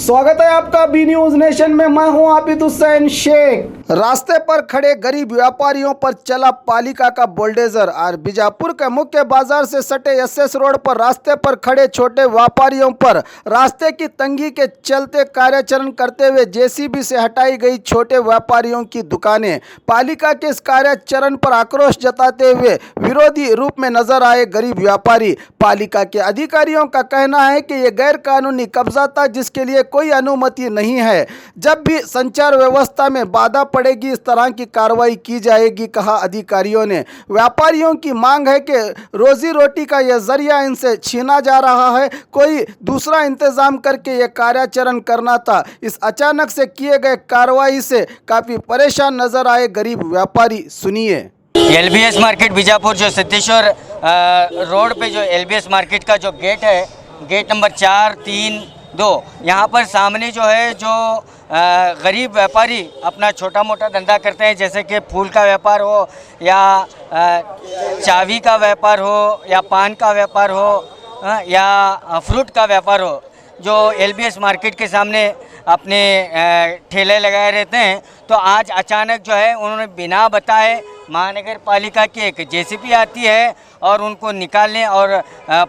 स्वागत है आपका बी न्यूज नेशन में। मैं हूं आबिद हुसैन शेख। रास्ते पर खड़े गरीब व्यापारियों पर चला पालिका का बुलडोजर। और बीजापुर के मुख्य बाजार से सटे एसएस रोड पर रास्ते पर खड़े छोटे व्यापारियों पर रास्ते की तंगी के चलते कार्याचरण करते हुए जेसीबी से हटाई गई छोटे व्यापारियों की दुकानें। पालिका के इस कार्याचरण पर आक्रोश जताते हुए विरोधी रूप में नजर आए गरीब व्यापारी। पालिका के अधिकारियों का कहना है कि ये गैर कानूनी कब्जा था जिसके लिए कोई अनुमति नहीं है। जब भी संचार व्यवस्था में बाधा पड़ेगी इस तरह की कार्रवाई की जाएगी, कहा अधिकारियों ने। व्यापारियों की मांग है कि रोजी रोटी का यह जरिया इनसे छीना जा रहा है, कोई दूसरा इंतजाम करके यह कार्याचरण करना था। इस अचानक से किए गए कार्रवाई से काफी परेशान नजर आए गरीब व्यापारी। सुनिए। एलबीएस मार्केट बीजापुर जो सिद्धेश्वर रोड पे जो एलबीएस मार्केट का जो गेट है, गेट नंबर 432, यहाँ पर सामने जो है जो गरीब व्यापारी अपना छोटा मोटा धंधा करते हैं, जैसे कि फूल का व्यापार हो या चाबी का व्यापार हो या पान का व्यापार हो या फ्रूट का व्यापार हो, जो एलबीएस मार्केट के सामने अपने ठेले लगाए रहते हैं। तो आज अचानक जो है उन्होंने बिना बताए महानगर पालिका की एक जेसीबी आती है और उनको निकालने और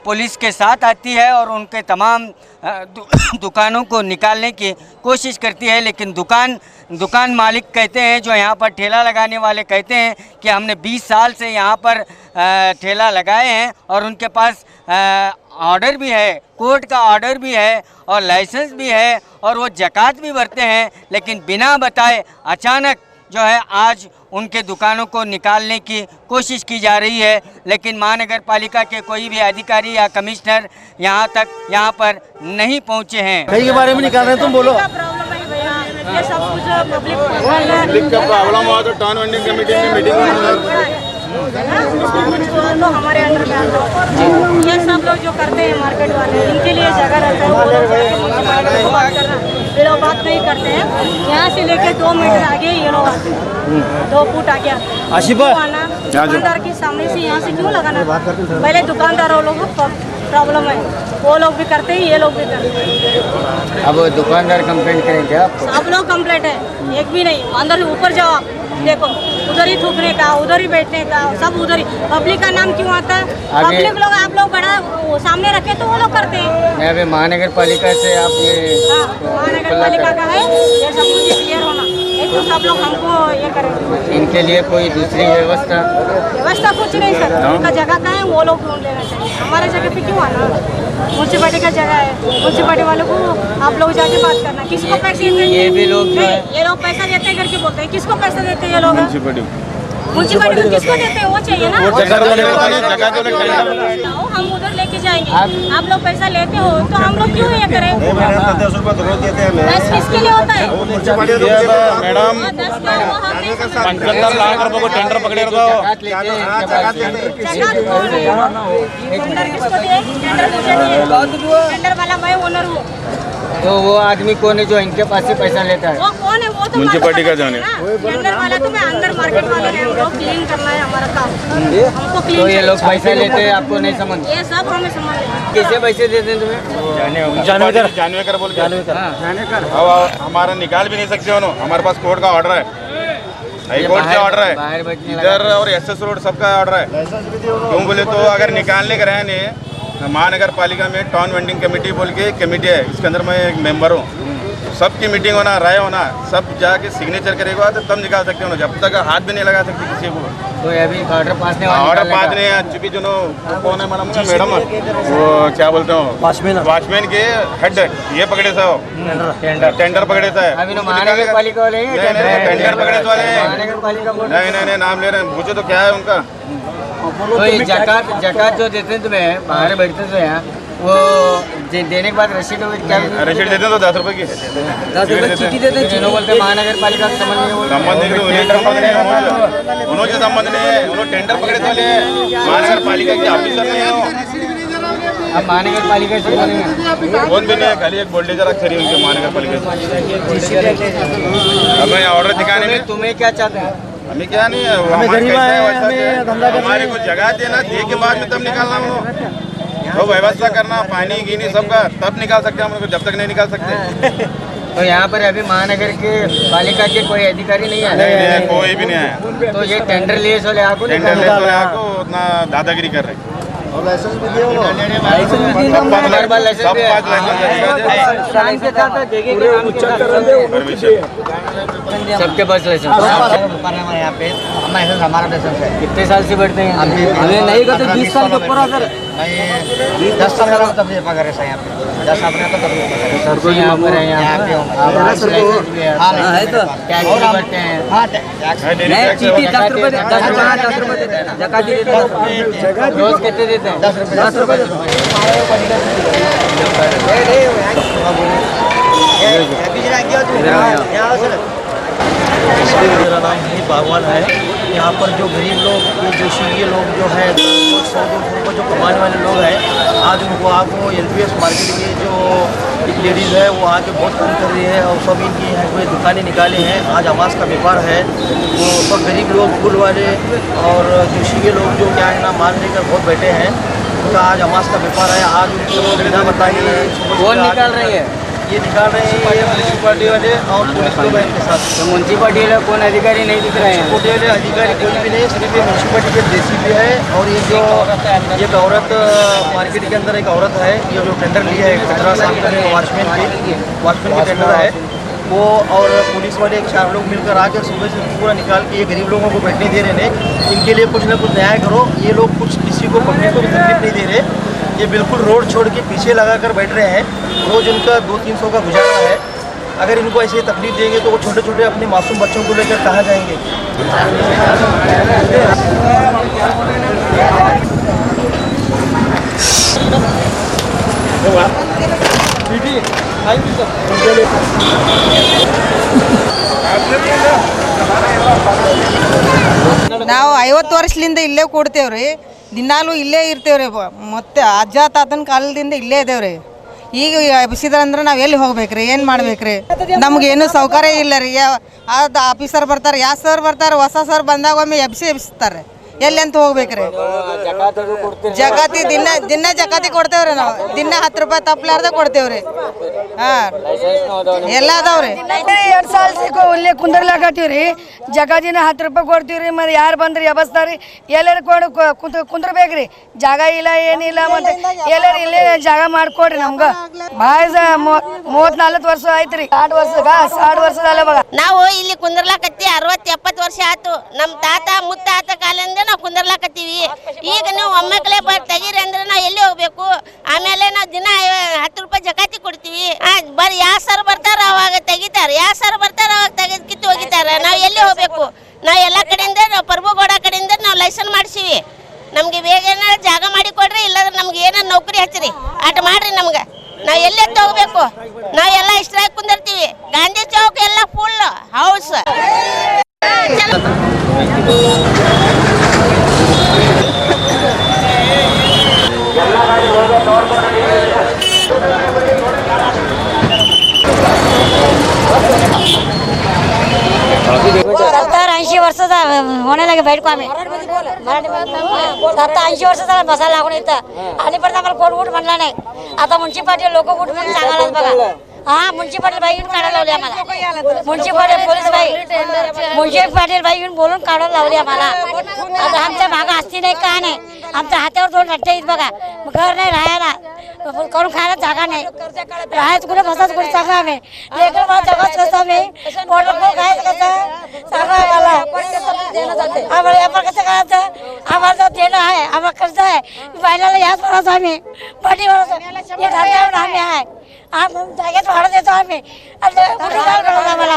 पुलिस के साथ आती है और उनके तमाम दुकानों को निकालने की कोशिश करती है। लेकिन दुकान मालिक कहते हैं, जो यहाँ पर ठेला लगाने वाले कहते हैं कि हमने 20 साल से यहाँ पर ठेला लगाए हैं और उनके पास ऑर्डर भी है, कोर्ट का ऑर्डर भी है और लाइसेंस भी है और वो ज़कात भी भरते हैं। लेकिन बिना बताए अचानक जो है आज उनके दुकानों को निकालने की कोशिश की जा रही है। लेकिन महानगर पालिका के कोई भी अधिकारी या कमिश्नर यहाँ पर नहीं पहुँचे हैं। कहीं के बारे में निकाल रहे हैं, तुम बोलो। ये सब कुछ पब्लिक का प्रॉब्लम हुआ तो टाउन वेंडिंग कमेटी में मीटिंग तो हमारे अंडर में आता है। ये सब लोग जो करते हैं मार्केट वाले, इनके लिए जगह रहता है, ये लोग बात नहीं करते हैं। यहाँ से लेके 2 मीटर आगे ये लोग आते हैं, 2 फुट आगे आते हैं। दुकानदार के सामने से यहाँ से क्यों लगाना? पहले दुकानदार वो लोग प्रॉब्लम है, वो लोग भी करते हैं, ये लोग भी करते हैं। अब दुकानदार कंप्लेंट करेंगे आप? सब लोग कंप्लेंट है, एक भी नहीं। अंदर ऊपर जाओ आप, देखो उधर ही थूकने का, उधर ही बैठने का, सब उधर ही। पब्लिक का नाम क्यों आता है? पब्लिक लोग आप लोग बड़ा सामने रखे तो वो लोग करते हैं। अभी महानगर पालिका से आप ये महानगर पालिका का है, ये सब कुछ क्लियर होना, तो सब लोग हमको ये करेंगे। इनके लिए कोई दूसरी व्यवस्था कुछ नहीं सर, उनका जगह कहाँ है वो लोग ढूंढ लेना चाहिए। हमारे जगह पे क्यों आना? म्यूनसिपालिटी का जगह है, म्यूनसिपालिटी वालों को आप लोग जाके बात करना। किसको पैसे देते हैं? ये भी लोग ये लोग पैसा देते हैं करके बोलते हैं। किसको पैसा देते हैं ये लोग? म्यूनसिपालिटी को किसको देते हैं? वो चाहिए ना, हम उधर लेके जाएंगे। आप लोग पैसा लेते हो तो हम लोग क्यों ये करें? 10 किसके लिए होता है मैडम? 75 लाख रुपए को टेंडर पकड़े रखो। टेंडर वाला मैं ओनर हूँ। तो वो आदमी कौन है जो इनके पास से पैसा लेता है? वो कौन है? वो तो म्यूनसिपालिटी का जाने। टेंडर वाला तो मैं अंदर मार्केट वाले हैं, हम लोग क्लीन करना है हमारा काम, हमको क्लीन। तो ये लोग पैसा लेते हैं, आपको नहीं समझ? ये सब हमें समझ है। कैसे पैसे देते हैं तुम्हें? जानवेकर बोल के अब हमारा निकाल भी नहीं सकते हो। हमारे पास कोर्ट का ऑर्डर है, हाई कोर्ट का ऑर्डर है, इधर और एसएस रोड सबका ऑर्डर है। क्यों बोले तो अगर निकालने का रहे नहीं, महानगर पालिका में टाउन वेंडिंग कमेटी बोल के कमेटी है, इसके अंदर मैं एक मेंबर हूँ। सबकी मीटिंग होना, राय होना, सब जाके सिग्नेचर करेगा तो तब निकाल सकते हो। जब तक हाथ भी नहीं लगा सकते किसी को। तो अभी ऑर्डर पास नहीं है चूँकि जो कौन है मैडम वो क्या बोलते हो, वॉचमैन के हेड ये पकड़े था, टेंडर पकड़े था। महानगर पालिका वाले टेंडर पकड़े वाले नहीं नाम ले रहे हैं, पूछो तो क्या है उनका। तो ये जकात जो देते हैं तुम्हें, बाहर बैठते तो यहाँ वो देने के बाद रसीद क्या रसीद देते हैं तो 10 रुपए की 10 रुपए चीटी देते हैं। बोलते महानगर पालिका का संबंध नहीं, उन्होंने संबंध नहीं है, उन्होंने टेंडर पकड़े वाले महानगर पालिका के ऑफिसर नहीं हो। अब महानगर पालिका से कौन भी नहीं, खाली एक बुलडोजर अक्षर ही उनके महानगर पालिका से। अब मैं ऑर्डर दिखाने में तुम्हें क्या चाहते हैं? हमें क्या नहीं है, हमारे को जगह देना, दे के बाद में तब निकालना। तो व्यवस्था करना पानी गीनी सबका तब निकाल सकते हैं हम लोग, जब तक नहीं निकाल सकते। तो यहाँ पर अभी महानगर के पालिका के कोई अधिकारी नहीं आए? नहीं, कोई भी नहीं आया। तो ये टेंडर लिए सो ले आपको टेंडर ले तो आपको उतना दादागिरी कर रहे हैं। और लाइसेंस भी दिए वो लोग। सबके पास लाइसेंस यहाँ पे हमारा लाइसेंस है। कितने साल से बैठते हैं? हमें नहीं करते 20 साल के ऊपर सर। 10 साल तब से पकड़ रहे यहाँ पे 10 साल तो तब यहाँ पर है यहाँ पे है तो क्या करते हैं? नहीं चीटी 10 रुपए 10 रुपए देते हैं जगह देते हैं। रोज कितने देते हैं? 10 रुपए मेरा नाम ही बागवान है। यहाँ पर जो गरीब लोग, ये जोशी लोग जो है 100-200 रुपये जो कमाने वाले लोग हैं, आज उनको आपको LBS मार्केट की जो एक लेडीज़ है वो आके बहुत कम कर रही है और सब इनकी यहाँ कोई दुकानें निकाले हैं। आज अमास का व्यापार है, वो सब गरीब लोग, फूल वाले और जोशी के लोग जो क्या है ना माल लेकर बहुत बैठे हैं, उनका आज अमास का व्यापार है। आज उनको बिना बताए कौन निकाल रही है? ये निकाल रहे हैं ये म्यूनसिपालिटी वाले और पुलिस लोग हैं इनके साथ। तो म्यूनसिपालिटी वाले कौन अधिकारी नहीं दिख रहे हैं? छोटे वाले अधिकारी कोई भी नहीं, सिर्फ ये म्यूनसिपालिटी के DCP है और ये जो एक औरत मार्केट के अंदर एक औरत है, ये जो टेंडर लिया है 15 साल पहले वॉचमैन की टेंडर है वो, और पुलिस वाले 4 लोग मिलकर आकर सुबह से पूरा निकाल के ये गरीब लोगों को बैठने दे रहे हैं। इनके लिए कुछ ना कुछ न्याय करो। ये लोग कुछ किसी को पब्लिक को भी तकलीफ नहीं दे रहे, ये बिल्कुल रोड छोड़ के पीछे लगा कर बैठ रहे हैं। रोज़ उनका 200-300 का गुजारा है। अगर इनको ऐसे तकलीफ देंगे तो वो छोटे छोटे अपने मासूम बच्चों को लेकर कहाँ जाएंगे? ನಾವು 50 ವರ್ಷದಿಂದ ಇಲ್ಲೇ ಕೂಡ್ತೇವ್ರಿ, ದಿನಾಲೂ ಇಲ್ಲೇ ಇರ್ತೇವ್ರಿ. ಮತ್ತೆ ಅಜ್ಜ ತಾತನ ಕಾಲದಿಂದ ಇಲ್ಲೇ ಇದೇವ್ರಿ. ಈಗ ಎಬ್ಸಿದ್ರಂದ್ರೆ ನಾವು ಎಲ್ಲಿ ಹೋಗ್ಬೇಕ್ರಿ, ಏನು ಮಾಡ್ಬೇಕ್ರಿ? ನಮ್ಗೇನು ಸೌಕರ್ಯ ಇಲ್ಲ ರೀ. ಅದು ಆಫೀಸರ್ ಬರ್ತಾರೆ, ಯಾವ ಸರ್ ಬರ್ತಾರೆ, ಹೊಸ ಸರ್ ಬಂದಾಗ ಒಮ್ಮೆ ಎಬ್ಸಿಸ್ತಾರೆ. ಎಲ್ಲಿ ಅಂತ ಹೋಗ್ಬೇಕ್ರಿ? ಜಕಾತಿ ದಿನ ಜಕಾತಿ ಕೊಡ್ತೇವ್ರಿ ನಾವು. ದಿನ 10 ರೂಪಾಯಿ ತಪ್ಪಲಾರ್ದೆ ಕೊಡ್ತೇವ್ರಿ. ಹಾಂ ಎಲ್ಲ ಅದಾವ್ರಿ. 2 साल से ಇಲ್ಲೇ ಕುಂದ್ರಲಾಕತ್ತೀವ್ರಿ. ಜಗಾದಿನ 10 ರೂಪಾಯಿ ಕೊಡ್ತೀವ್ರಿ. ಮತ್ತೆ ಯಾರು ಬಂದ್ರಿ ಎಬಸ್ತಾರಿ? ಎಲ್ಲರೂ ಕುಂದ್ರಬೇಕ್ರಿ. ಜಾಗ ಇಲ್ಲ ಏನಿಲ್ಲ. ಮತ್ತೆ ಎಲ್ಲರೂ ಇಲ್ಲೇ ಜಾಗ ಮಾಡ್ಕೊಡ್ರಿ ನಮ್ಗೆ. ಭಾಳ 34 ವರ್ಷ ಆಯ್ತ್ರಿ. 60 ವರ್ಷದಲ್ಲ ಬಗ ನಾವು ಇಲ್ಲಿ ಕುಂದ್ರಲಾಕತ್ತಿ 60-70 ವರ್ಷ ಆಯ್ತು. ನಮ್ಮ ತಾತ ಮುತ್ತಾತ ಕಾಲದಿಂದ ನಾವು ಕುಂದ್ರಲಾಕತ್ತೀವಿ. ಈಗ ನೀವು ಒಮ್ಮಕ್ಕಲೇ ತೆಗೀರಿ ಅಂದ್ರೆ ನಾವು ಎಲ್ಲಿ ಹೋಗ್ಬೇಕು? ಆಮೇಲೆ ನಾವು ದಿನ 10 ರೂಪಾಯಿ ಜಕಾತಿ ಕೊಡ್ತೀವಿ. ಬರೀ ಯಾವ ಸರ್ ಬರ್ತಾರ ಅವಾಗ ತೆಗಿತಾರೆ, ಯಾವ ಸರ್ ಬರ್ತಾರ ಅವಾಗ ತೆಗೆದು ಕಿತ್ತು ಹೋಗಿತಾರೆ. ನಾವು ಎಲ್ಲಿ ಹೋಗ್ಬೇಕು? ನಾವು ಎಲ್ಲ ಕಡೆಯಿಂದ ನಾವು ಪ್ರಭುಗೌಡ ಕಡೆಯಿಂದ ನಾವು ಲೈಸೆನ್ಸ್ ಮಾಡಿಸಿವಿ. ನಮ್ಗೆ ಬೇಗ ಏನಾದ್ರು ಜಾಗ ಮಾಡಿ ಕೊಡ್ರಿ, ಇಲ್ಲಾಂದ್ರೆ ನಮ್ಗೆ ಏನಾರು ನೌಕರಿ ಹಚ್ಚಿರಿ, ಆಟ ಮಾಡ್ರಿ. ನಮ್ಗೆ ನಾವು ಎಲ್ಲಿ ಹೋಗ್ಬೇಕು? ನಾವು ಎಲ್ಲ ಇಷ್ಟರಾಗಿ ಕುಂದಿರ್ತೀವಿ. ಗಾಂಧಿ ಚೌಕ್ ಎಲ್ಲ ಫುಲ್ ಹೌಸ್. सत्तर 80 वर्ष होने लगे बैठ को आम्ही 70-80 वर्ष झाला बसायला लागून इथं. आणि परत आम्हाला कोण उठ म्हणला नाही. आता म्युन्सिपालिटी लोक उठ म्हणून सांगायला बघा. हा म्युन्सिपालिटी बाई येऊन काढायला लावली आम्हाला. Municipality police by municipality by येऊन बोलून काढायला लावली आम्हाला. आता आमच्या मागं असती नाही का नाही. आमच्या हातावर 2 रट्टे आहेत बघा. घर नाही राहायला, करून खायला जागा नाही. राहायचं कुठे बसायचं कुठे सांगा आम्ही. लेकर मला जगाच कसं आम्ही पोटला खायचं कसं सांगा आम्हाला. आम्हाला व्यापार कसं करायचं? आम्हाला देणं आहे, आम्हाला कर्ज आहे. महिन्याला याच भरायचं आम्ही, पाठीवर आम्ही आहे. जागेत भाडं देतो आम्ही. कुठे काय करायचं आम्हाला?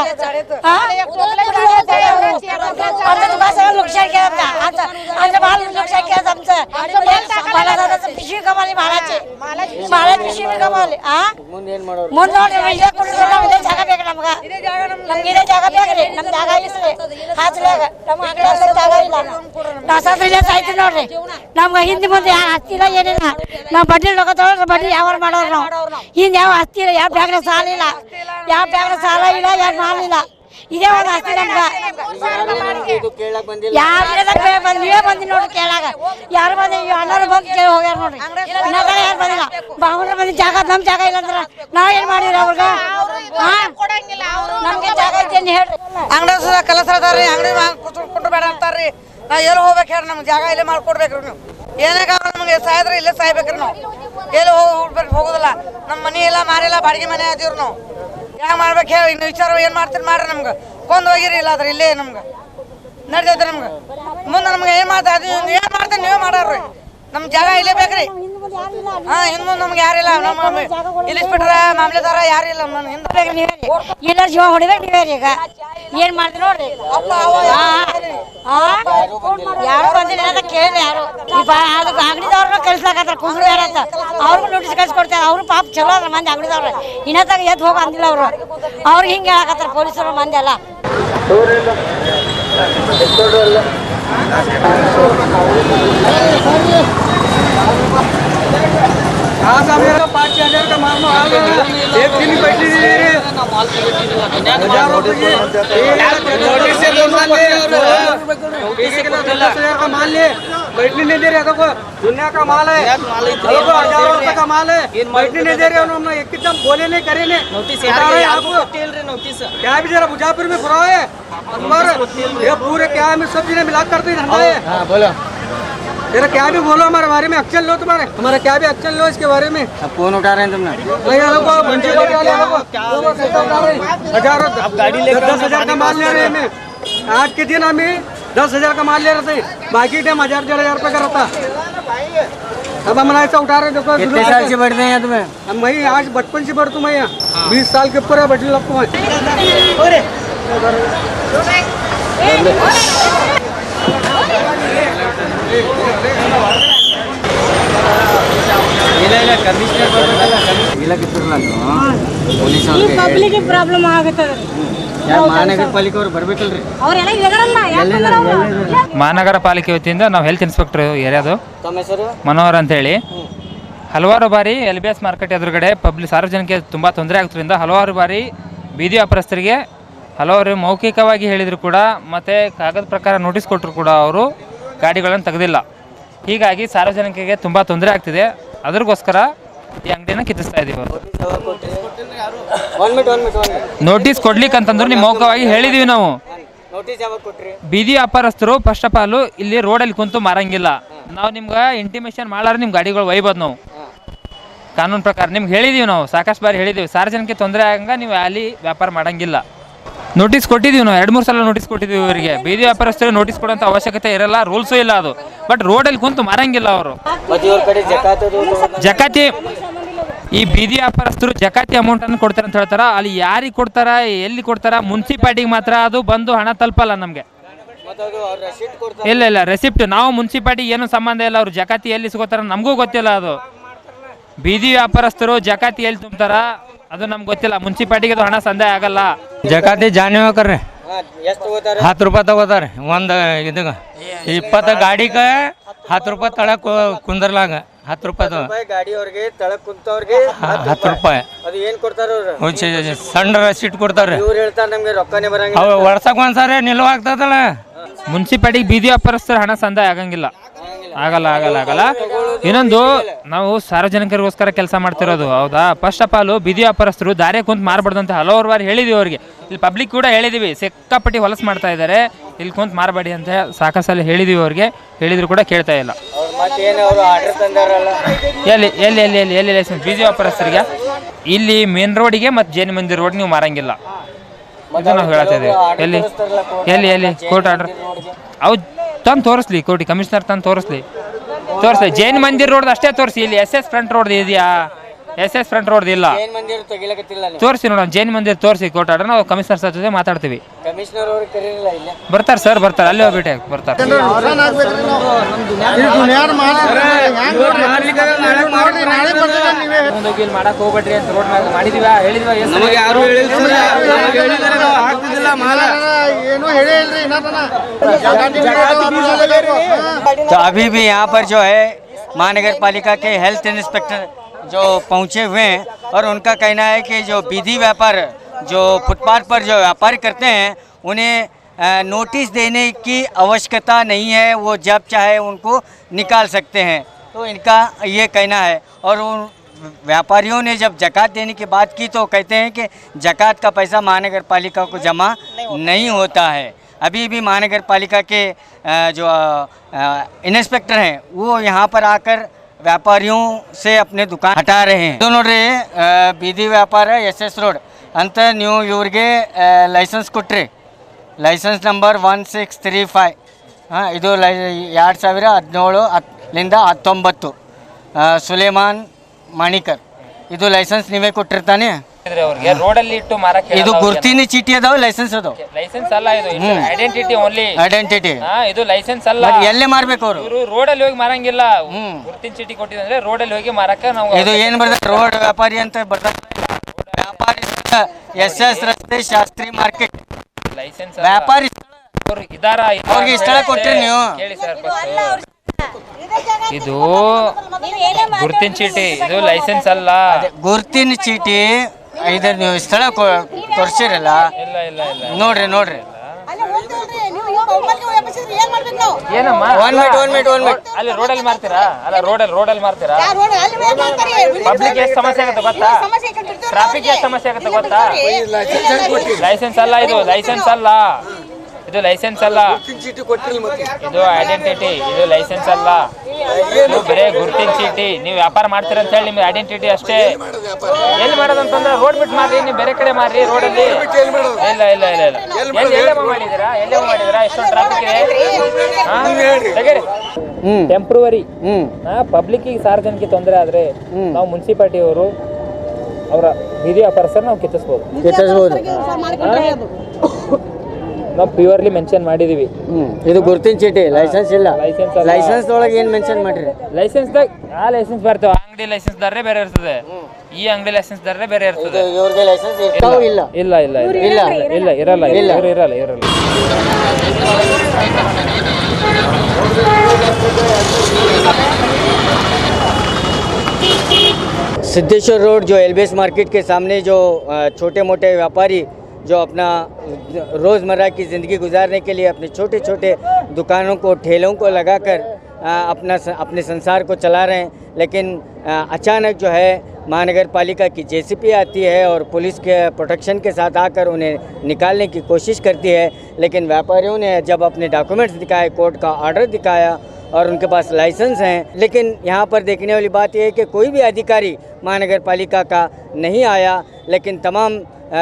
आमचं दुकान सगळं नुकसान केलं. आमचं माल नुकसान केलं. आमचं पिशवी कमावली, मालाची पिशवी कमावली. ಮುಂದೆ ಜಾಗ ಬೇಕು ನಮ್ಗೆ. ನಮ್ಗೆ ಇದೇ ಜಾಗ ಬೇಕ್ರಿ. ನಮ್ಮ ಜಾಗ ಇಸ್ರಿ ಹಾಸ್ಲಾಗ ನಮ್ಮ ಅಂಗಡಿ ಜಾಗ ಇಲ್ಲ. ನಾವು ಸಾಯ್ತೀವಿ ನೋಡ್ರಿ. ನಮ್ಗೆ ಹಿಂದೆ ಮುಂದೆ ಯಾರು ಹತ್ತಿಲ್ಲ ಏನಿಲ್ಲ. ನಾವು ಬಡ್ಡಿ ರೊಕ್ಕ ತಗೊಳ್ರಿ, ಬಡ್ಡಿ ವ್ಯವಹಾರ ಮಾಡೋರು ನಾವು. ಹಿಂದೆ ಯಾವ ಹಸ್ತಿ ಇಲ್ಲ, ಯಾವ ಬ್ಯಾಂಕ್ನ ಸಾಲ ಇಲ್ಲ, ಯಾವ ಬ್ಯಾಂಕ್ನ ಸಾಲ ಇಲ್ಲ, ಯಾರು ಮಾಲಿಲ್ಲ. ಇದೇ ಒಂದು ಆಸ್ತಿ ನಮ್ಗೆ. ಯಾರು ನೀವೇ ಬಂದಿ ನೋಡ್ರಿ ಕೇಳಾಗ. ಯಾರು ಬಂದು ಅಣ್ಣರು ಬಂದು ಕೇಳಿ ಹೋಗ್ಯಾರ ನೋಡ್ರಿ. ಬಾಹುರ ಮಂದಿ ಜಾಗ ನಮ್ ಜಾಗ ಇಲ್ಲ ಅಂದ್ರ ನಾವ್ ಏನ್ ಮಾಡಿರ ಅವ್ರಿಗೆ ನಮ್ಗೆ ಜಾಗ ಐತೆ ಹೇಳ್ರಿ. ಅಂಗಡಿ ಕೆಲಸ ಅದಾರಿ, ಅಂಗಡಿ ಕುಂಡ್ರು ಬೇಡ ಅಂತಾರ್ರಿ. ನಾ ಎಲ್ಲಿ ಹೋಗ್ಬೇಕು ಹೇಳ್ರಿ, ನಮ್ಗೆ ಜಾಗ ಇಲ್ಲೇ ಮಾಡ್ಕೊಡ್ಬೇಕ್ರಿ. ನೀವು ಏನೇ ಕಾರಣ ನಮಗೆ ಸಾಯ್ದ್ರೆ ಇಲ್ಲೇ ಸಾಯ್ಬೇಕ್ರಿ. ನಾವು ಎಲ್ಲಿ ಹೋಗೋದಿಲ್ಲ. ನಮ್ಮ ಮನೆ ಇಲ್ಲ ಮಾರಿಲ್ಲ, ಬಾಡಿಗೆ ಮನೆ ಅದೀವ್ರಿ. ನಾವು ಯಾಕೆ ಮಾಡ್ಬೇಕು ಹೇಳಿ, ಇನ್ನು ವಿಚಾರ ಏನು ಮಾಡ್ತೀರಿ ಮಾಡ್ರಿ. ನಮ್ಗೆ ಕೊಂದು ಹೋಗಿರಿ ಇಲ್ಲ ಆದ್ರೆ ಇಲ್ಲೇ ನಮ್ಗೆ ನಡ್ದೈತೆ. ನಮ್ಗೆ ಮುಂದೆ ನಮ್ಗೆ ಏನು ಮಾಡ್ತಾ ಅದು ಏನು ಮಾಡ್ತಾರೆ ನೀವೇ ಮಾಡಾರ್ರಿ. ನಮ್ಮ ಜಾಗ ಇಲ್ಲೇ ಬೇಕ್ರಿ. ಹಿಂದ್ ಮುಂದೆ ನಮ್ಗೆ ಯಾರಿಲ್ಲ. ನಮ್ಮ ಇಲ್ಲಿಸ್ ಬಿಟ್ರೆ ಮಾಮಲೆದಾರ ಯಾರಿಲ್ಲ. ಇಲ್ಲ ಜೀವ ಹೊಡಿಬೇಕು ನೀವೇ ಈಗ ಏನ್ ಮಾಡ್ತೀವಿ ನೋಡ್ರಿ. ಯಾರು ಬಂದಿಲ್ಲ ಅಂತ ಕೇಳಿದೆ. ಯಾರು ಅಂಗಡಿದವ್ರನ್ನ ಕಳ್ಸ್ಲಾಕತ್ತಾರ ಕುಂದ್ರು ಯಾರಂತ ಅವ್ರಿಗೂ ನೋಟಿಸ್ ಕಳ್ಸಿಕೊಡ್ತಾರೆ. ಅವ್ರು ಪಾಪ ಚಲೋ ಅದ್ರ ಮಂದಿ ಅಂಗಡಿದವ್ರು ಇನ್ನತ್ತಾಗ ಎದ್ದು ಹೋಗಿ ಅಂದಿಲ್ಲ ಅವರು. ಅವ್ರಿಗೆ ಹಿಂಗೆ ಹೇಳಕತ್ತಾರ ಪೊಲೀಸರು ಮಂದಿ ಎಲ್ಲ. बैठने नहीं दे रहे, देखो दुनिया का माल है, देखो हजारों रुपए का माल है, बैठने नहीं दे रहे उन्होंने। एकदम बोले नहीं करे नहीं क्या भी जरा मुजफ्फर में फुरा है ये पूरे क्या है सब चीजें मिला करते धंधा है। बोलो तेरा क्या भी बोलो हमारे बारे में, एक्शन लो तुम्हारा क्या भी एक्शन लो इसके बारे में। अब फोन उठा रहे हैं तुमने हजारों 10,000 का माल ले रहे हैं। आज के दिन हमें 10,000 का माल ले रहे थे, बाकी टाइम 1,000-1,500 रुपये का रहता। अब हम ऐसा उठा रहे देखो। कितने साल से बढ़ते हैं तुम्हें? हम वही आज बचपन से बढ़ तुम्हें यहाँ 20 साल के ऊपर है बैठे लगता है। ಪಬ್ಲಿಕ್ ಪ್ರಾಬ್ಲಮ್ ಆಗುತ್ತದೆ. ಮಹಾನಗರ ಪಾಲಿಕೆ ಅವ್ರು ಬರ್ಬೇಕಲ್ರಿ. ಅವ್ರೆಲ್ಲ ಇದಾರಲ್ಲ ಮಹಾನಗರ ಪಾಲಿಕೆ ವತಿಯಿಂದ ನಾವು ಹೆಲ್ತ್ ಇನ್ಸ್ಪೆಕ್ಟರ್ ಏರಿಯಾದು ತಮ್ಮ ಹೆಸರು ಮನೋಹರ್ ಅಂತೇಳಿ ಹಲವಾರು ಬಾರಿ LBS ಮಾರ್ಕೆಟ್ ಎದುರುಗಡೆ ಸಾರ್ವಜನಿಕರಿಗೆ ತುಂಬ ತೊಂದರೆ ಆಗ್ತಿರೋದ್ರಿಂದ ಹಲವಾರು ಬಾರಿ ಬೀದಿ ವ್ಯಾಪಾರಸ್ಥರಿಗೆ ಹಲವಾರು ಮೌಖಿಕವಾಗಿ ಹೇಳಿದ್ರು ಕೂಡ ಮತ್ತು ಕಾಗದ ಪ್ರಕಾರ ನೋಟಿಸ್ ಕೊಟ್ಟರು ಕೂಡ ಅವರು ಗಾಡಿಗಳನ್ನು ತೆಗೆದಿಲ್ಲ. ಹೀಗಾಗಿ ಸಾರ್ವಜನಿಕರಿಗೆ ತುಂಬ ತೊಂದರೆ ಆಗ್ತಿದೆ. ಅದಕ್ಕೋಸ್ಕರ ಈ ಅಂಗಡಿನ ಕಿತ್ತಿಸ್ತಾ ಇದ್ದೀವಿ. ನೋಟಿಸ್ ಕೊಡ್ಲಿಕ್ಕೆ ಅಂತಂದ್ರೆ ನೀವು ಮೌಖವಾಗಿ ಹೇಳಿದೀವಿ ನಾವು. ಬೀದಿ ವ್ಯಾಪಾರಸ್ಥರು ಫಸ್ಟ್ ಆಫ್ ಆಲ್ ಇಲ್ಲಿ ರೋಡಲ್ಲಿ ಕುಂತು ಮಾರಂಗಿಲ್ಲ. ನಾವು ನಿಮ್ಗೆ ಇಂಟಿಮೇಷನ್ ಮಾಡಾರ ನಿಮ್ಮ ಗಾಡಿಗಳು ಒಯ್ಬೋದು. ನಾವು ಕಾನೂನು ಪ್ರಕಾರ ನಿಮ್ಗೆ ಹೇಳಿದೀವಿ, ನಾವು ಸಾಕಷ್ಟು ಬಾರಿ ಹೇಳಿದೀವಿ. ಸಾರ್ವಜನಿಕ ತೊಂದರೆ ಆಗಂಗ ನೀವು ಅಲ್ಲಿ ವ್ಯಾಪಾರ ಮಾಡಂಗಿಲ್ಲ. ನೋಟಿಸ್ ಕೊಟ್ಟಿದ್ದೀವಿ ನಾವು 2-3 ಸಲ ನೋಟಿಸ್ ಕೊಟ್ಟಿದ್ದೀವಿ ಇವರಿಗೆ. ಬೀದಿ ವ್ಯಾಪಾರಸ್ಥರಿಗೆ ನೋಟಿಸ್ ಕೊಡೋಂಥ ಅವಶ್ಯಕತೆ ಇರಲ್ಲ, ರೂಲ್ಸು ಇಲ್ಲ ಅದು. ಬಟ್ ರೋಡಲ್ಲಿ ಕುಂತು ಮಾರಂಗಿಲ್ಲ ಅವರು. ಜಕಾತಿ ಈ ಬೀದಿ ವ್ಯಾಪಾರಸ್ಥರು ಜಕಾತಿ ಅಮೌಂಟನ್ನು ಕೊಡ್ತಾರೆ ಅಂತ ಹೇಳ್ತಾರೆ. ಅಲ್ಲಿ ಯಾರಿಗೆ ಕೊಡ್ತಾರ, ಎಲ್ಲಿ ಕೊಡ್ತಾರ, ಮುನ್ಸಿಪಾಲ್ಟಿಗೆ ಮಾತ್ರ ಅದು ಬಂದು ಹಣ ತಲುಪಲ್ಲ ನಮಗೆ. ಇಲ್ಲ ರೆಸಿಪ್ಟ್ ನಾವು ಮುನ್ಸಿಪಾಲ್ಟಿಗೆ ಏನೂ ಸಂಬಂಧ ಇಲ್ಲ. ಅವರು ಜಕಾತಿ ಎಲ್ಲಿ ಸಿಗೋತಾರ ನಮಗೂ ಗೊತ್ತಿಲ್ಲ. ಅದು ಬೀದಿ ವ್ಯಾಪಾರಸ್ಥರು ಜಕಾತಿ ಎಲ್ಲಿ ತುಂಬ್ತಾರ ಅದು ನಮ್ಗೆ ಗೊತ್ತಿಲ್ಲ. ಮುನ್ಸಿಪಾಲ್ಟಿಗೆ ಅದು ಹಣ ಸಂದಾಯ ಆಗಲ್ಲ. ಜಕಾತಿ ಜಾನೆ ಹೋಗ್ರಿ 10 ರೂಪಾಯಿ ತಗೋತಾರೆ ಒಂದು ಇದಕ್ಕೆ. 20 ಗಾಡಿಗೆ 10 ರೂಪಾಯಿ ತಳಕ್ ಕುಂದರ್ಲಾಗ 10 ರೂಪಾಯಿ ಗಾಡಿಯವ್ರಿಗೆ ತಳಕ್ ಕುಂತವ್ರಿಗೆ 10 ರೂಪಾಯಿ ಅದು ಏನ್ ಕೊಡ್ತಾರ ಸಣ್ಣ ರಸೀಟ್ ಕೊಡ್ತಾರೆ. ಇವ್ರು ಹೇಳ್ತಾರೆ ನಮ್ಗೆ ರೊಕ್ಕನೇ ಬರಂಗಿಲ್ಲ. ಅವು ವರ್ಷಕ್ಕೆ ಒಂದ್ಸಾರಿ ನಿಲ್ವಾಗ್ತದಲ್ಲ. ಮುನ್ಸಿಪಾಲ್ಟಿಗೆ ಬೀದಿ ವ್ಯಾಪಾರಸ್ಥರು ಹಣ ಸಂದಾಯ ಆಗಂಗಿಲ್ಲ. ಆಗಲ್ಲ. ಇನ್ನೊಂದು ನಾವು ಸಾರ್ವಜನಿಕರಿಗೋಸ್ಕರ ಕೆಲಸ ಮಾಡ್ತಿರೋದು ಹೌದಾ. ಫಸ್ಟ್ ಆಫ್ ಆಲ್ ಬೀದಿ ವ್ಯಾಪಾರಸ್ಥರು ದಾರಿ ಕುಂತು ಮಾರಬಾರ್ದು ಅಂತ ಹಲವಾರು ಬಾರಿ ಹೇಳಿದೀವಿ ಅವ್ರಿಗೆ. ಇಲ್ಲಿ ಪಬ್ಲಿಕ್ ಕೂಡ ಹೇಳಿದೀವಿ, ಸಿಕ್ಕಾಪಟ್ಟಿ ಹೊಲಸು ಮಾಡ್ತಾ ಇದ್ದಾರೆ, ಇಲ್ಲಿ ಕುಂತು ಮಾರಬೇಡಿ ಅಂತ ಸಾಕಷ್ಟು ಸಲ ಹೇಳಿದೀವಿ ಅವ್ರಿಗೆ. ಹೇಳಿದ್ರು ಕೂಡ ಕೇಳ್ತಾ ಇಲ್ಲ. ಎಲ್ಲಿ ಲೈಸೆನ್ಸ್ ಬೀದಿ ವ್ಯಾಪಾರಸ್ಥರಿಗೆ ಇಲ್ಲಿ ಮೇನ್ ರೋಡಿಗೆ ಮತ್ತು ಜೈನ ಮಂದಿರ ರೋಡ್ ನೀವು ಮಾರಂಗಿಲ್ಲ. ಇದು ನಾವು ಹೇಳ್ತಾ ಇದ್ದೀವಿ. ಎಲ್ಲಿ ಕೋರ್ಟ್ ಆರ್ಡರ್ ಅವು ತಂದು ತೋರಿಸ್ಲಿ, ಕೋರ್ಟಿ ಕಮಿಷನರ್ ತಂದು ತೋರಿಸ್ಲಿ. ಜೈನ್ ಮಂದಿರ್ ರೋಡ್ ಅಷ್ಟೇ ತೋರಿಸಿ. ಇಲ್ಲಿ SS ಫ್ರಂಟ್ ರೋಡ್ ಇದೆಯಾ? SS ಫ್ರಂಟ್ ರೋಡ್ ಇಲ್ಲ. ತೋರಿಸಿ ನೋಡೋಣ. ಜೈನ್ ಮಂದಿರ್ ತೋರಿಸಿ ಕೋರ್ಟ್ ಆರ್ಡರ್. ನಾವು ಕಮಿಷನರ್ ಸರ್ ಜೊತೆ ಮಾತಾಡ್ತೀವಿ. ಬರ್ತಾರೆ ಸರ್, ಬರ್ತಾರೆ. ಅಲ್ಲೇ ಹೋಗ್ಬಿಟ್ಟೆ ಬರ್ತಾರೆ. ಮಾಡಕ್ ಹೋಗ್ಬೇಡ್ರಿ ಅಂತ ರೋಡ್ ಮಾಡಿದೀವ, ಹೇಳಿದ್ವಿ. तो अभी भी यहाँ पर जो है महानगर पालिका के हेल्थ इंस्पेक्टर जो पहुँचे हुए हैं और उनका कहना है कि जो विधि व्यापार जो फुटपाथ पर जो व्यापार करते हैं उन्हें नोटिस देने की आवश्यकता नहीं है, वो जब चाहे उनको निकाल सकते हैं। तो इनका ये कहना है। और उन व्यापारियों ने जब जकात देने की बात की तो कहते हैं कि जकात का पैसा महानगर पालिका को जमा नहीं होता है। अभी भी महानगर पालिका के जो इंस्पेक्टर हैं वो यहाँ पर आकर व्यापारियों से अपने दुकान हटा रहे हैं। दोनों ಬೀದಿ ವ್ಯಾಪಾರ SS ರೋಡ್ ಅಂತ ನೀವು ಇವ್ರಿಗೆ ಲೈಸೆನ್ಸ್ ಕೊಟ್ಟರೆ ಲೈಸೆನ್ಸ್ ನಂಬರ್ 1635 ಇದು 2017 ಸುಲೇಮಾನ್ ಮಾಣಿಕರ್ ಇದು ಲೈಸೆನ್ಸ್ ನೀವೇ ಕೊಟ್ಟಿರ್ತಾನೆ ಅವ್ರಿಗೆ ರೋಡಲ್ಲಿ ಇಟ್ಟು ಮಾರಕ್ಕೆ ಇದು ಗುರ್ತಿನ ಚೀಟಿ ಅದಾವ ಲೈಸೆನ್ಸ್ ಅದಾವ ಲೈಸೆನ್ಸ್ ಅಲ್ಲ ಇದು ಐಡೆಂಟಿಟಿ ಓನ್ಲಿ ಐಡೆಂಟಿಟಿ ಇದು ಲೈಸೆನ್ಸ್ ಅಲ್ಲ ಎಲ್ಲೇ ಮಾರ್ಬೇಕು ಅವರು ಇವರು ರೋಡಲ್ಲಿ ಹೋಗಿ ಮಾರಂಗಿಲ್ಲ ಗುರ್ತಿನ ಚೀಟಿ ಕೊಟ್ಟಿದ್ರೆ ರೋಡಲ್ಲಿ ಹೋಗಿ ಮಾರಕ್ಕೆ ನಾವು ಇದು ಏನು ಬರ್ತದೆ ರೋಡ್ ವ್ಯಾಪಾರಿ ಅಂತ ಬರ್ತದೆ ವ್ಯಾಪಾರಿ SS ರಸ್ತೆ ಶಾಸ್ತ್ರಿ ಮಾರ್ಕೆಟ್ ಲೈಸೆನ್ಸ್ ವ್ಯಾಪಾರಿ ಇದಾರ ಅವ್ರಿಗೆ ಸ್ಥಳ ಕೊಟ್ರಿ ನೀವು ಕೇಳಿ ಸರ್ ಇದು ಗುರ್ತಿನ ಚೀಟಿ ಇದು ಲೈಸೆನ್ಸ್ ಅಲ್ಲ ಗುರ್ತಿನ ಚೀಟಿ ಇದರ ನೀವು ಸ್ಥಳ ತೋರಿಸಿರಲ್ಲ ಇಲ್ಲ ಇಲ್ಲ ಇಲ್ಲ ನೋಡ್ರಿ ನೋಡ್ರಿ ಏನಮ್ಮ ಒನ್ ಮಿನಿಟ್ ಅಲ್ಲಿ ರೋಡಲ್ಲಿ ಮಾರ್ತೀರಾ ಅಲ್ಲ ರೋಡಲ್ಲಿ ಮಾರ್ತೀರಾ ಪಬ್ಲಿಕ್ ಎಷ್ಟು ಸಮಸ್ಯೆ ಆಗುತ್ತೆ ಗೊತ್ತಾ ಟ್ರಾಫಿಕ್ ಎಷ್ಟು ಸಮಸ್ಯೆ ಆಗುತ್ತೆ ಗೊತ್ತಾ ಲೈಸೆನ್ಸ್ ಅಲ್ಲ ಇದು ಲೈಸೆನ್ಸ್ ಅಲ್ಲ ಇದು ಲೈಸೆನ್ಸ್ ಅಲ್ಲ ಇದು ಐಡೆಂಟಿಟಿ ಇದು ಲೈಸೆನ್ಸ್ ಅಲ್ಲ ಇದು ಬರೇ ಗುರ್ತಿನ ಚೀಟಿ ನೀವು ವ್ಯಾಪಾರ ಮಾಡ್ತೀರ ಅಂತ ಹೇಳಿ ನಿಮ್ಗೆ ಐಡೆಂಟಿಟಿ ಅಷ್ಟೇ ಎಲ್ಲಿ ಮಾಡೋದಂತಂದ್ರೆ ರೋಡ್ ಬಿಟ್ಟು ಮಾರ್ರಿ ನೀವು ಬೇರೆ ಕಡೆ ಮಾರ್ರಿ ರೋಡಲ್ಲಿ ಇಲ್ಲ ಇಲ್ಲ ಇಲ್ಲ ಇಲ್ಲ ಎಲ್ಲೇ ಮಾಡಿದ್ದೀರಾ ಎಷ್ಟೊಂದು ಟ್ರಾಫಿಕ್ ಇದೆ ಟೆಂಪ್ರವರಿ ಪಬ್ಲಿಕ್ಕಿಗೆ ಸಾರ್ವಜನಿಕ ತೊಂದರೆ ಆದ್ರೆ ನಾವು ಮುನ್ಸಿಪಾಲಿಟಿಯವರು ಅವರ ಬೀದಿ ವ್ಯಾಪಾರಸ್ಥರು ನಾವು ಕಿತ್ತಿಸ್ಬೋದು ನಾವು ಪ್ಯೂರ್ಲಿ ಮೆನ್ಷನ್ ಮಾಡಿದೀವಿ ಇದು ಗುರ್ತಿನ ಚೀಟಿ ಲೈಸೆನ್ಸ್ ಇಲ್ಲ ಲೈಸೆನ್ಸ್ ಒಳಗೆ ಏನು ಮೆನ್ಷನ್ ಮಾಡ್ರಿ ಲೈಸೆನ್ಸ್ದಾಗ ಆ ಲೈಸೆನ್ಸ್ ಬರ್ತವೆ ಅಂಗಡಿ ಲೈಸೆನ್ಸ್ ದಾರೇ ಬೇರೆ ಇರ್ತದೆ ಈ ಅಂಗಡಿ ಲೈಸೆನ್ಸ್ ದಾರೇ ಬೇರೆ ಇರ್ತದೆ ಇವ್ರಿಗೆ ಲೈಸೆನ್ಸ್ ಇಲ್ಲ ಇಲ್ಲ ಇಲ್ಲ ಇಲ್ಲ ಇಲ್ಲ ಇರಲ್ಲ ಇರಲ್ಲ सिद्धेश्वर रोड जो LBS मार्केट के सामने जो छोटे मोटे व्यापारी जो अपना रोज़मर्रा की ज़िंदगी गुजारने के लिए अपने छोटे छोटे दुकानों को ठेलों को लगाकर अपने संसार को चला रहे हैं, लेकिन अचानक जो है महानगर पालिका की JCP आती है और पुलिस के प्रोटेक्शन के साथ आकर उन्हें निकालने की कोशिश करती है। लेकिन व्यापारियों ने जब अपने डॉक्यूमेंट्स दिखाए, कोर्ट का ऑर्डर दिखाया और उनके पास लाइसेंस हैं, लेकिन यहाँ पर देखने वाली बात यह है कि कोई भी अधिकारी महानगर पालिका का नहीं आया। लेकिन तमाम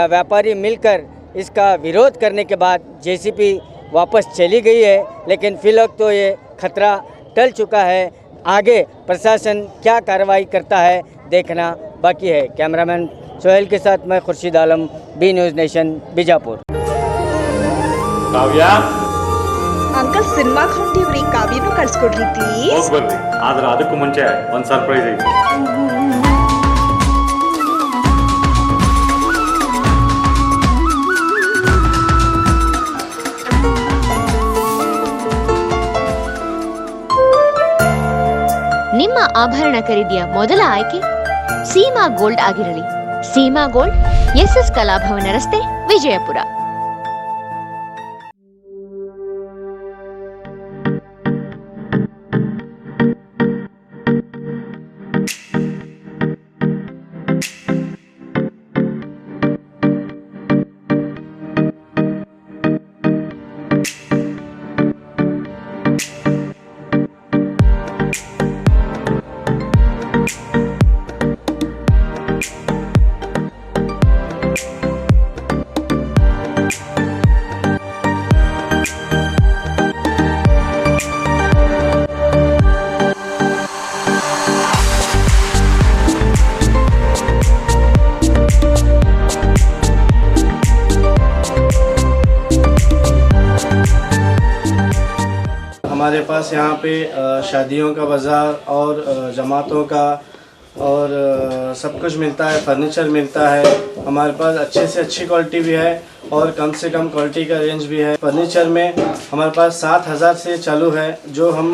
व्यापारी मिलकर इसका विरोध करने के बाद JCP वापस चली गई है, लेकिन फिलहाल तो ये खतरा टल चुका है। आगे प्रशासन क्या कार्रवाई करता है देखना बाकी है। कैमरामैन सोहेल के साथ मैं Khurshid Alam, B news nation, Bijapur. Uncle cinema ಹೊಂಟಿವ್ರಿ ಕಾವ್ಯನು ಕಳ್ಸ್ಕೊಡ್ರಿ ಪ್ಲೀಸ್ ಬರ್ರಿ ಆದ್ರೆ ಅದಕ್ಕೂ ಮುಂಚೆ ಒಂದು ಸರ್ಪ್ರೈಸ್ ಐತಿ ನಿಮ್ಮ ಆಭರಣ ಖರೀದಿಯ ಮೊದಲ ಆಯ್ಕೆ ಸೀಮಾ ಗೋಲ್ಡ್ ಆಗಿರಲಿ. ಸೀಮಾ ಗೋಲ್ಡ್, SS ಕಲಾಭವನ ರಸ್ತೆ, ವಿಜಯಪುರ. हमारे पास यहाँ पे शादियों का बाज़ार और जमातों का और सब कुछ मिलता है, फर्नीचर मिलता है। हमारे पास अच्छे से अच्छी क्वालिटी भी है और कम से कम क्वालिटी का रेंज भी है। फर्नीचर में हमारे पास 7,000 से चालू है, जो हम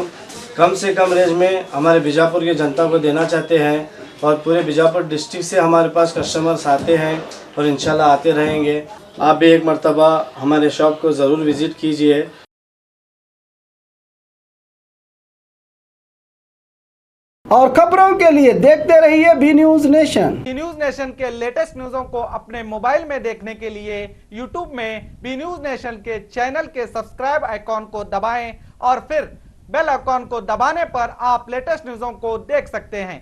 कम से कम रेंज में हमारे बीजापुर की जनता को देना चाहते हैं। और पूरे बीजापुर डिस्ट्रिक्ट से हमारे पास कस्टमर्स आते हैं और इंशाल्लाह आते रहेंगे। आप भी एक मर्तबा हमारे शॉप को ज़रूर विज़िट कीजिए। और खबरों के लिए देखते रहिए B news nation. B news nation के लेटेस्ट न्यूज़ों को अपने मोबाइल में देखने के लिए यूट्यूब में बी न्यूज नेशन के चैनल के सब्सक्राइब आइकॉन को दबाएं और फिर बेल आइकॉन को दबाने पर आप लेटेस्ट न्यूज़ों को देख सकते हैं।